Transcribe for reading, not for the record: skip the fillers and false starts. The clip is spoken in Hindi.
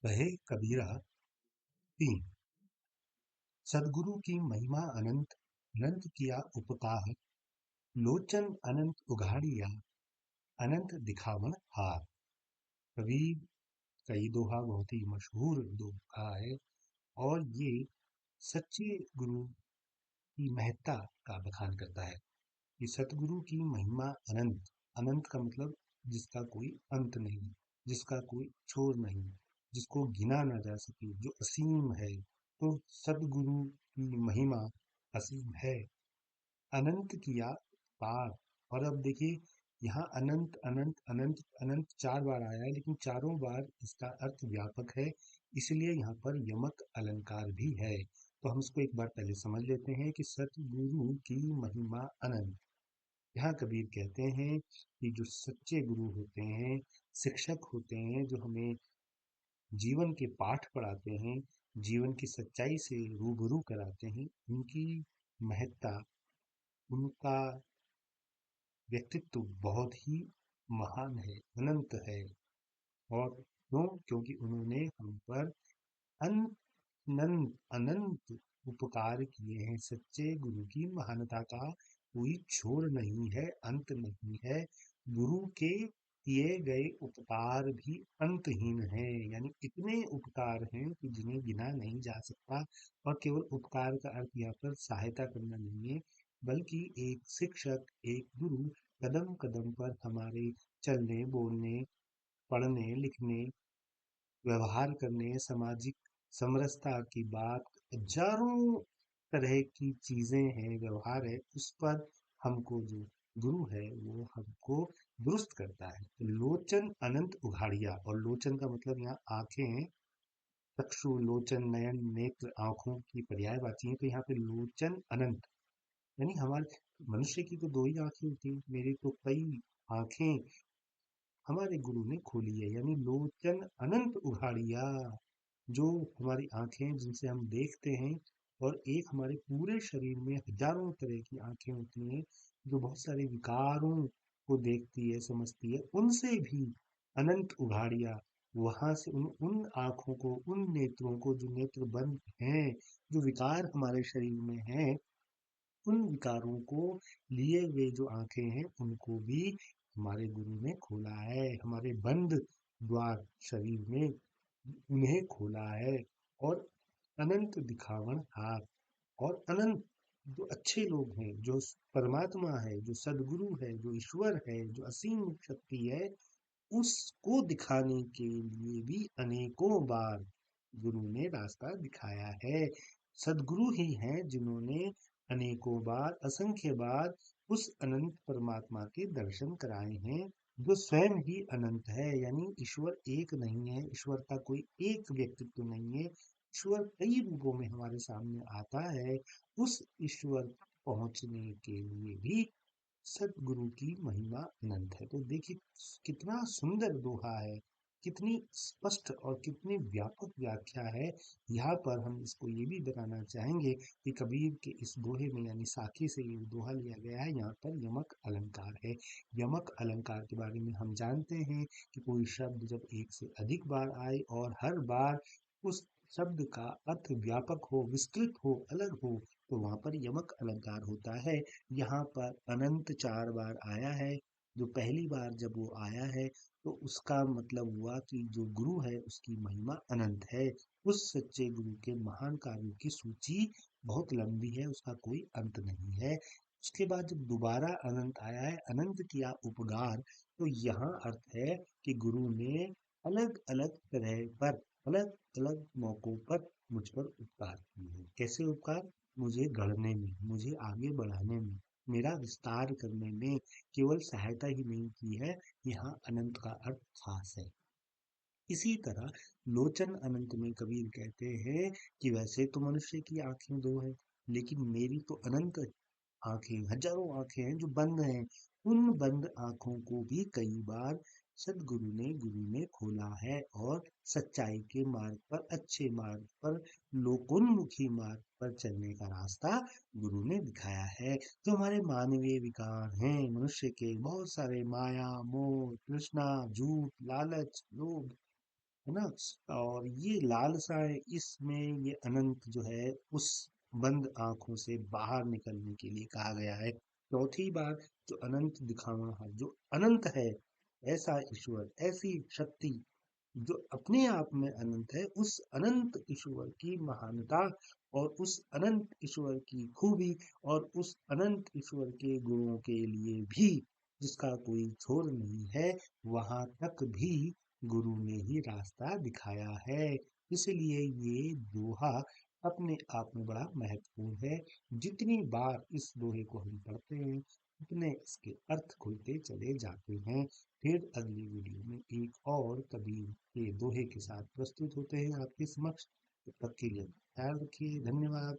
कहे कबीरा 3। सद्गुरु की महिमा अनंत, अनंत किया उपकार, लोचन अनंत उघाड़िया, अनंत दिखावन हार। कबीर का ये दोहा बहुत ही मशहूर दोहा है और ये सच्चे गुरु की महत्ता का बखान करता है कि सतगुरु की महिमा अनंत। अनंत का मतलब जिसका कोई अंत नहीं, जिसका कोई छोर नहीं, जिसको गिना ना जा सके, जो असीम है। तो सदगुरु की महिमा असीम है। अनंत किया पार। और अब देखिए, यहाँ अनंत अनंत अनंत अनंत 4 बार आया है, लेकिन चारों बार इसका अर्थ व्यापक है, इसलिए यहाँ पर यमक अलंकार भी है। तो हम इसको एक बार पहले समझ लेते हैं कि सतगुरु की महिमा अनंत। यहाँ कबीर कहते हैं कि जो सच्चे गुरु होते हैं, शिक्षक होते हैं, जो हमें जीवन के पाठ पढ़ाते हैं, जीवन की सच्चाई से रूबरू कराते हैं, उनकी महत्ता, उनका व्यक्तित्व बहुत ही महान है, अनंत है। और क्यों? क्योंकि उन्होंने हम पर अनंत अनंत उपकार किए हैं। सच्चे गुरु की महानता का कोई छोर नहीं है, अंत नहीं है। गुरु के किए गए उपकार भी अंतहीन हैं, यानी इतने उपकार हैं कि जिन्हें गिना नहीं जा सकता। और केवल उपकार का अर्थ यहाँ पर सहायता करना नहीं है, बल्कि एक शिक्षक, एक गुरु कदम कदम पर हमारे चलने, बोलने, पढ़ने, लिखने, व्यवहार करने, सामाजिक समरसता की बात, हजारों तरह की चीजें हैं, व्यवहार है, उस पर हमको जो गुरु है वो हमको दुरुस्त करता है। तो लोचन अनंत उघाड़िया, और लोचन का मतलब यहाँ आंखें हैं। चक्षु, लोचन, नयन, नेत्र, आंखों की पर्यायवाची है। तो यहाँ पे लोचन अनंत, यानी हमारे मनुष्य की तो 2 ही आंखें होती हैं, मेरी तो कई आंखें हमारे गुरु ने खोली है। यानी लोचन अनंत उघाड़िया, जो हमारी आंखें जिनसे हम देखते हैं, और एक हमारे पूरे शरीर में हजारों तरह की आंखें होती हैं जो बहुत सारे विकारों को देखती है, समझती है, उनसे भी अनंत उघाड़िया। वहां से उन उन आंखों को, उन नेत्रों को जो नेत्र बंद हैं, जो विकार हमारे शरीर में हैं, उन विकारों को लिए हुए जो आंखें हैं उनको भी हमारे गुरु ने खोला है। हमारे बंद द्वार शरीर में उन्हें खोला है। और अनंत दिखावन हाथ, और अनंत जो अच्छे लोग हैं, जो परमात्मा है, जो सदगुरु है, जो ईश्वर है, जो असीम शक्ति है, उसको दिखाने के लिए भी अनेकों बार गुरु ने रास्ता दिखाया है। सदगुरु ही हैं जिन्होंने अनेकों बार, असंख्य बार उस अनंत परमात्मा के दर्शन कराए हैं, जो स्वयं ही अनंत है। यानी ईश्वर एक नहीं है, ईश्वर का कोई एक व्यक्तित्व नहीं है, ईश्वर कई रूपों में हमारे सामने आता है। उस ईश्वर पहुंचने के लिए भी सतगुरु की महिमा अनंत है। तो देखिए कितना सुंदर दोहा है, कितनी स्पष्ट और कितनी व्यापक व्याख्या है। यहाँ पर हम इसको ये भी बताना चाहेंगे कि कबीर के इस दोहे में, यानी साखी से ये दोहा लिया गया है, यहाँ पर यमक अलंकार है। यमक अलंकार के बारे में हम जानते हैं कि कोई शब्द जब एक से अधिक बार आए और हर बार उस शब्द का अर्थ व्यापक हो, विस्तृत हो, अलग हो, तो वहां पर यमक अलंकार होता है। यहाँ पर अनंत 4 बार आया है। जो पहली बार जब वो आया है तो उसका मतलब हुआ कि जो गुरु है उसकी महिमा अनंत है। उस सच्चे गुरु के महान कार्यों की सूची बहुत लंबी है, उसका कोई अंत नहीं है। उसके बाद जब दोबारा अनंत आया है, अनंत किया उपकार, तो यहाँ अर्थ है कि गुरु ने अलग अलग तरह पर, अलग अलग मौकों पर मुझ पर उपकार किए हैं। कैसे उपकार? मुझे गढ़ने में, मुझे आगे बढ़ाने में, मेरा विस्तार करने में, केवल सहायता ही नहीं की है। यहाँ अनंत का अर्थ खास है। इसी तरह लोचन अनंत में कबीर कहते हैं कि वैसे तो मनुष्य की आंखें 2 हैं, लेकिन मेरी तो अनंत आंखें, हजारों आंखें हैं जो बंद हैं। उन बंद आंखों को भी कई बार गुरु ने खोला है, और सच्चाई के मार्ग पर, अच्छे मार्ग पर, लोकोन्मुखी मार्ग पर चलने का रास्ता गुरु ने दिखाया है। जो हमारे मानवीय विकार हैं, मनुष्य के बहुत सारे, माया, मोह, तृष्णा, झूठ, लालच, लोभ, है ना। और ये लालसाएं, इसमें ये अनंत जो है उस बंद आंखों से बाहर निकलने के लिए कहा गया है। चौथी बात, जो अनंत दिखावा है, जो अनंत है, ऐसा ईश्वर, ऐसी शक्ति जो अपने आप में अनंत है, उस अनंत ईश्वर की महानता और उस अनंत ईश्वर की खूबी और उस अनंत ईश्वर के गुणों के लिए भी जिसका कोई छोर नहीं है, वहां तक भी गुरु ने ही रास्ता दिखाया है। इसलिए ये दोहा अपने आप में बड़ा महत्वपूर्ण है। जितनी बार इस दोहे को हम पढ़ते हैं, उतने इसके अर्थ खुलते चले जाते हैं। फिर अगली वीडियो में एक और कबीर के दोहे के साथ प्रस्तुत होते हैं आपके समक्ष। तब तक के लिए ख्याल रखिए। धन्यवाद।